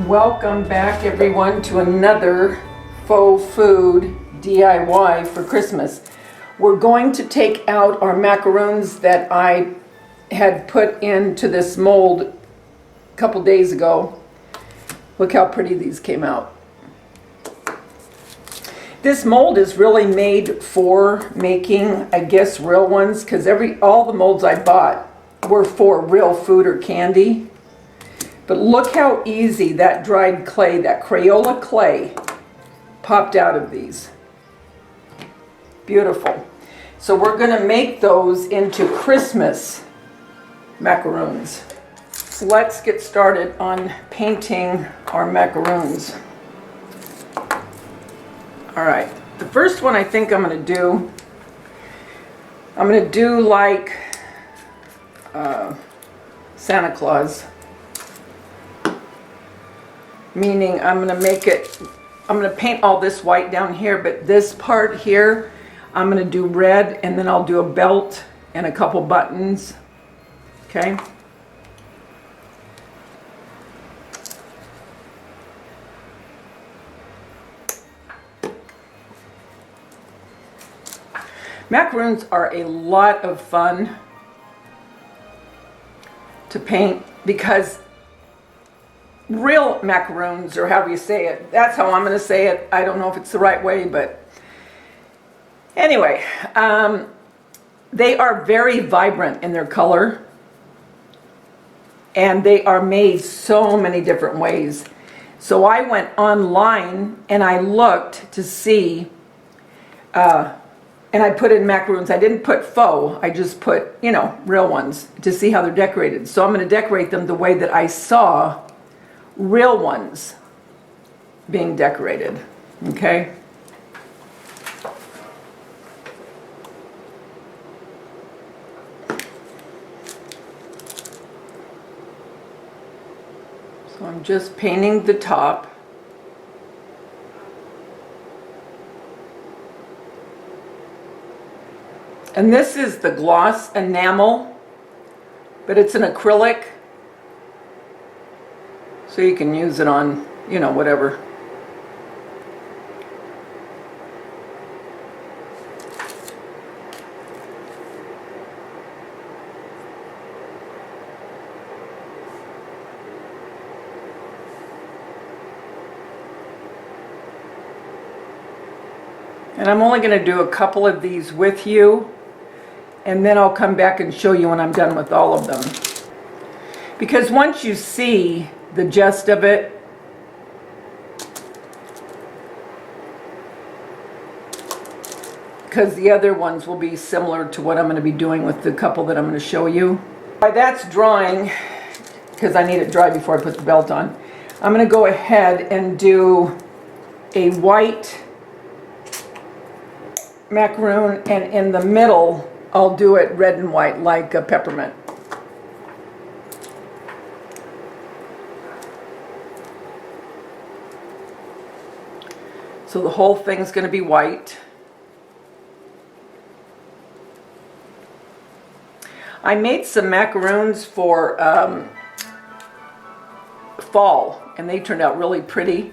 Welcome back everyone to another Faux Food DIY for Christmas. We're going to take out our macaroons that I had put into this mold a couple days ago. Look how pretty these came out. This mold is really made for making, I guess, real ones, because all the molds I bought were for real food or candy. But look how easy that dried clay, that Crayola clay, popped out of these. Beautiful. So we're going to make those into Christmas macaroons. So let's get started on painting our macaroons. All right, the first one I think I'm going to do like Santa Claus. Meaning I'm going to paint all this white down here, but this part here, I'm going to do red, and then I'll do a belt and a couple buttons, okay? Macaroons are a lot of fun to paint because real macaroons, or however you say it, that's how I'm going to say it. I don't know if it's the right way, but anyway, they are very vibrant in their color, and they are made so many different ways. So I went online and I looked to see, and I put in macaroons. I didn't put faux, I just put, real ones to see how they're decorated. So I'm going to decorate them the way that I saw real ones being decorated, okay? So I'm just painting the top. And this is the gloss enamel, but it's an acrylic. So you can use it on, whatever. And I'm only going to do a couple of these with you, and then I'll come back and show you when I'm done with all of them. Because once you see the gist of it, because the other ones will be similar to what I'm going to be doing with the couple that I'm going to show you. While that's drying, because I need it dry before I put the belt on, I'm going to go ahead and do a white macaroon, and in the middle I'll do it red and white like a peppermint. So the whole thing's going to be white. I made some macaroons for fall, and they turned out really pretty.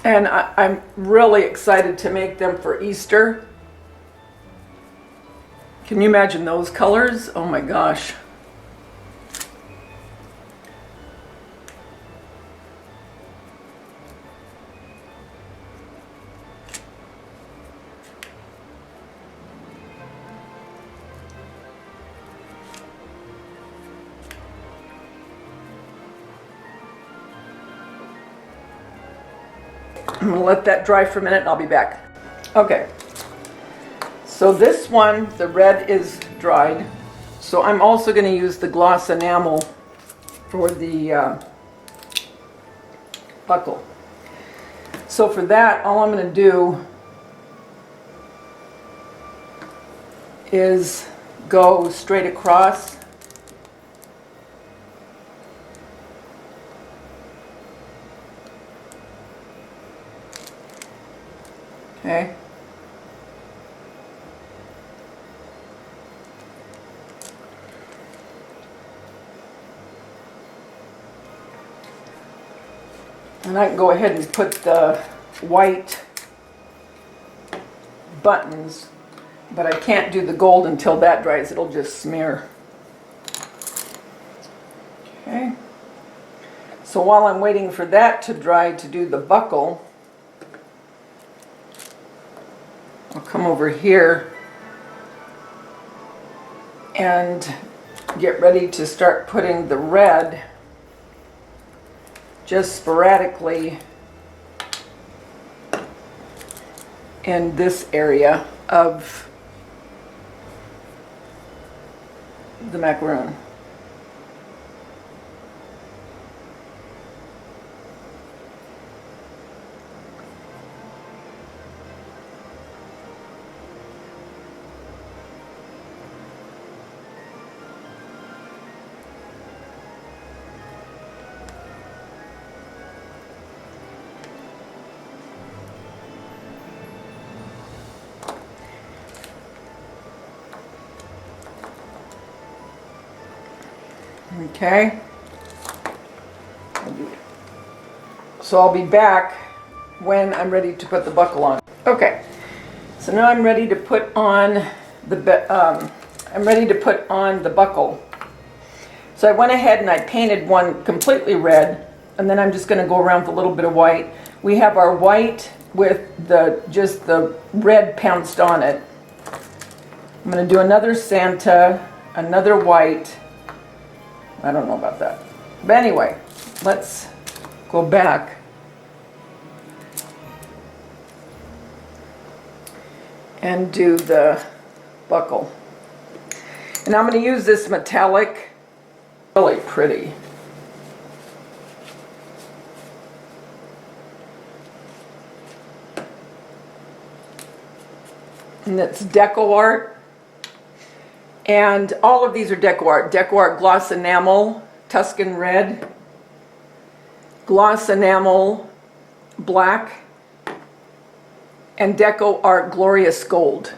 And I'm really excited to make them for Easter. Can you imagine those colors? Oh my gosh. I'm going to let that dry for a minute and I'll be back. Okay, so this one, the red is dried. So I'm also going to use the gloss enamel for the buckle. So for that, all I'm going to do is go straight across. Okay. And I can go ahead and put the white buttons, but I can't do the gold until that dries. It'll just smear. Okay. So while I'm waiting for that to dry to do the buckle, I'll come over here and get ready to start putting the red just sporadically in this area of the macaroon. Okay, so I'll be back when I'm ready to put the buckle on. Okay, so now I'm ready to put on the buckle. So I went ahead and I painted one completely red, and then I'm just going to go around with a little bit of white. We have our white with just the red pounced on it. I'm going to do another Santa, another white. I don't know about that. But anyway, let's go back. And do the buckle. And I'm going to use this metallic. Really pretty. And it's deco art. And all of these are deco art. Deco art gloss enamel, Tuscan red, gloss enamel black, and deco art glorious gold.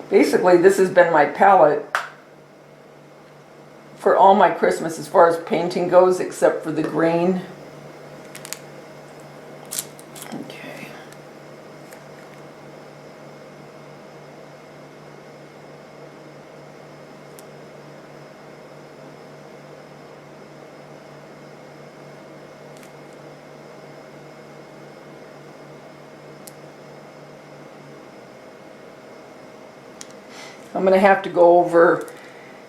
Basically, this has been my palette for all my Christmas as far as painting goes, except for the green. Okay. I'm going to have to go over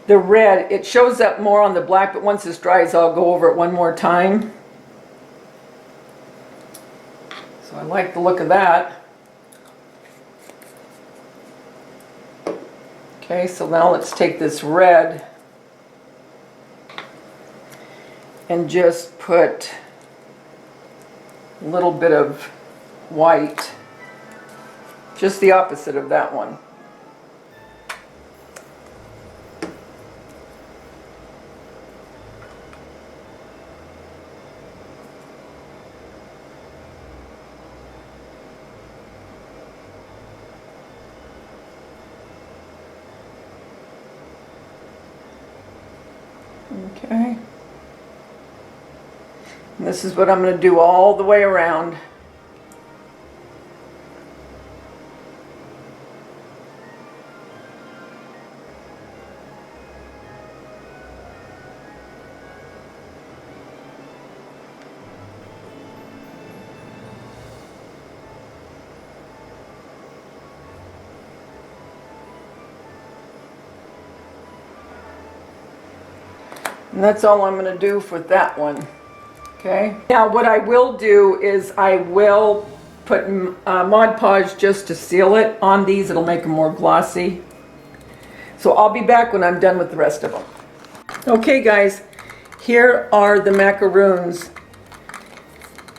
the red. It shows up more on the black, but once this dries, I'll go over it one more time. So I like the look of that. Okay, so now let's take this red and just put a little bit of white, just the opposite of that one. Okay. And this is what I'm going to do all the way around. And that's all I'm going to do for that one. Okay. Now what I will do is I will put Mod Podge just to seal it on these. It'll make them more glossy. So I'll be back when I'm done with the rest of them. Okay guys, here are the macaroons.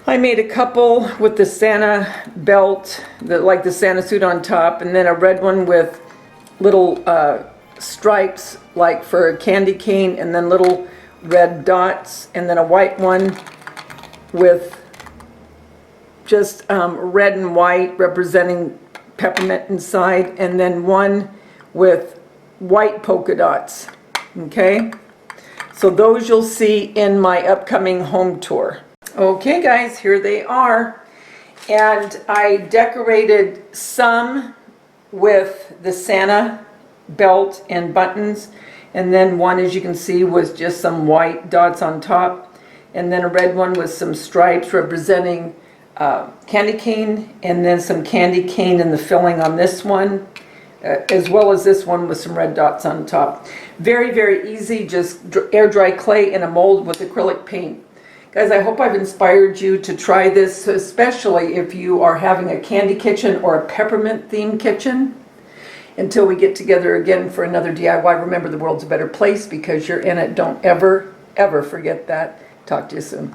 I made a couple with the Santa belt, like the Santa suit on top, and then a red one with little stripes like for a candy cane, and then little red dots, and then a white one with just red and white representing peppermint inside, and then one with white polka dots. Okay, So those you'll see in my upcoming home tour. Okay guys, here they are. And I decorated some with the Santa belt and buttons. And then one, as you can see, was just some white dots on top. And then a red one with some stripes representing candy cane. And then some candy cane in the filling on this one. As well as this one with some red dots on top. Very, very easy, just air dry clay in a mold with acrylic paint. Guys, I hope I've inspired you to try this, especially if you are having a candy kitchen or a peppermint themed kitchen. Until we get together again for another DIY, remember the world's a better place because you're in it. Don't ever, ever forget that. Talk to you soon.